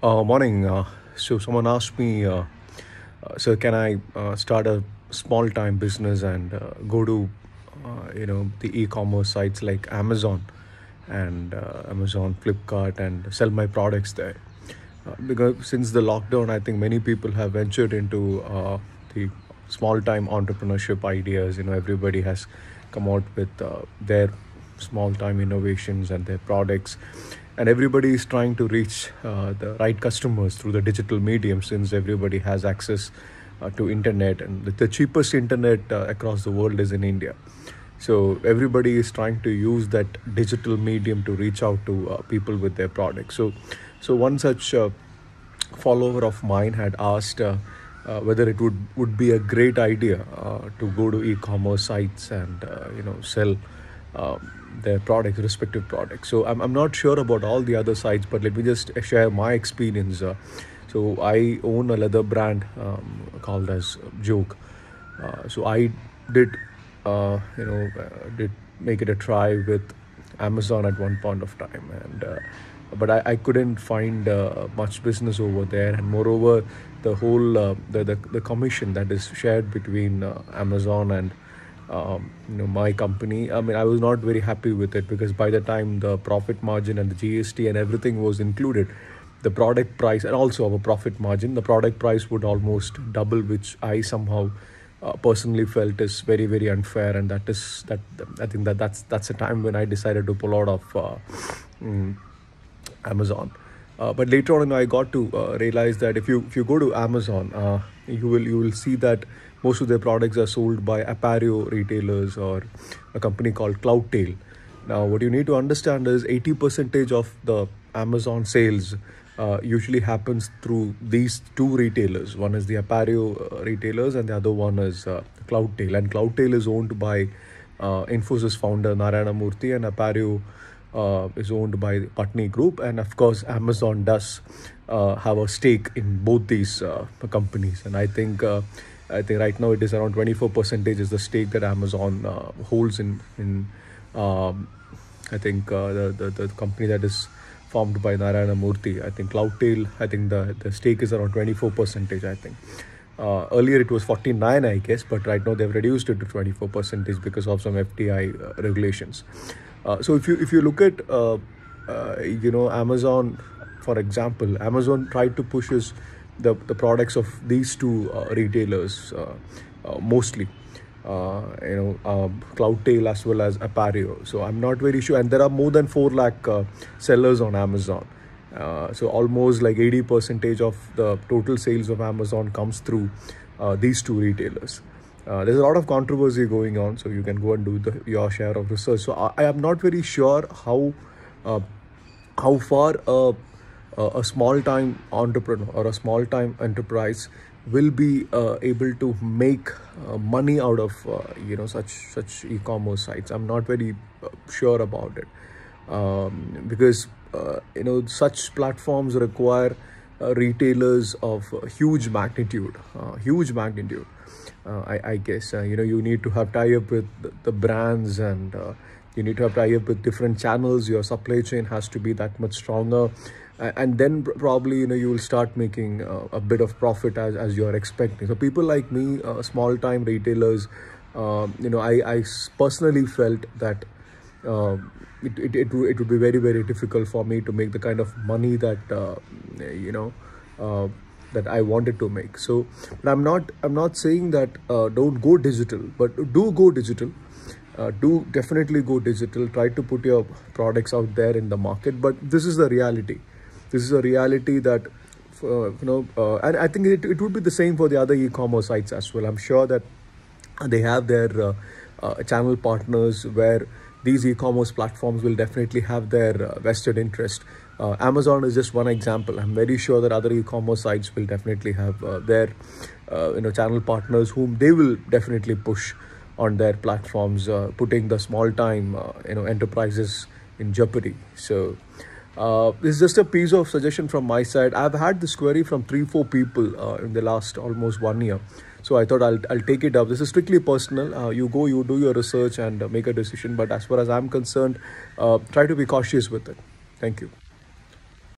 Morning. So someone asked me, so can I start a small-time business and go to, the e-commerce sites like Amazon and Amazon, Flipkart, and sell my products there? Because since the lockdown, I think many people have ventured into the small-time entrepreneurship ideas. Everybody has come out with their small-time innovations and their products, and everybody is trying to reach the right customers through the digital medium, since everybody has access to internet, and the cheapest internet across the world is in India. So everybody is trying to use that digital medium to reach out to people with their products. So one such follower of mine had asked whether it would be a great idea to go to e-commerce sites and sell their products, respective products. So I'm not sure about all the other sites, but let me just share my experience. So I own a leather brand called as Joke. So I did did make it a try with Amazon at one point of time, and but I couldn't find much business over there, and moreover, the whole the commission that is shared between Amazon and my company. I mean, I was not very happy with it, because by the time the profit margin and the GST and everything was included, the product price and also our profit margin, the product price would almost double, which I somehow personally felt is very unfair. And that I think that's a time when I decided to pull out of mm, Amazon. But later on, I got to realize that if you go to Amazon, you will see that most of their products are sold by apparel retailers or a company called Cloudtail. Now, what you need to understand is 80% of the Amazon sales usually happens through these two retailers. One is the apparel retailers, and the other one is Cloudtail. And Cloudtail is owned by Infosys founder Narayana Murthy, and apparel is owned by Patni Group. And of course, Amazon does have a stake in both these companies. And I think right now it is around 24% is the stake that Amazon holds in I think the company that is formed by Narayana Murthy. I think Cloudtail, I think the stake is around 24%, I think. Earlier it was 49, I guess, but right now they've reduced it to 24% because of some FDI regulations. So if you look at Amazon, for example, Amazon tried to push the products of these two retailers mostly. Cloudtail as well as apparel. So I'm not very sure, and there are more than 4 lakh sellers on Amazon. So almost like 80% of the total sales of Amazon comes through these two retailers. There's a lot of controversy going on, so you can go and do your share of research. So I am not very sure how far a small-time entrepreneur or a small-time enterprise will be able to make money out of such e-commerce sites. I'm not very sure about it, because such platforms require retailers of huge magnitude, I guess. You need to have tie-up with the brands, and you need to have tie-up with different channels. Your supply chain has to be that much stronger, and then probably you will start making a bit of profit as you are expecting. So people like me, small-time retailers, I personally felt that it would be very difficult for me to make the kind of money that that I wanted to make. So, but I'm not saying that don't go digital, but do go digital. Do definitely go digital. Try to put your products out there in the market. But this is the reality. This is a reality that and I think it would be the same for the other e-commerce sites as well. I'm sure that they have their channel partners where these e-commerce platforms will definitely have their vested interest. Amazon is just one example. I'm very sure that other e-commerce sites will definitely have their channel partners whom they will definitely push on their platforms, putting the small-time enterprises in jeopardy. So this is just a piece of suggestion from my side. I've had this query from 3-4 people in the last almost 1 year. So I thought I'll take it up. This is strictly personal. You do your research and make a decision. But as far as I'm concerned, try to be cautious with it. Thank you.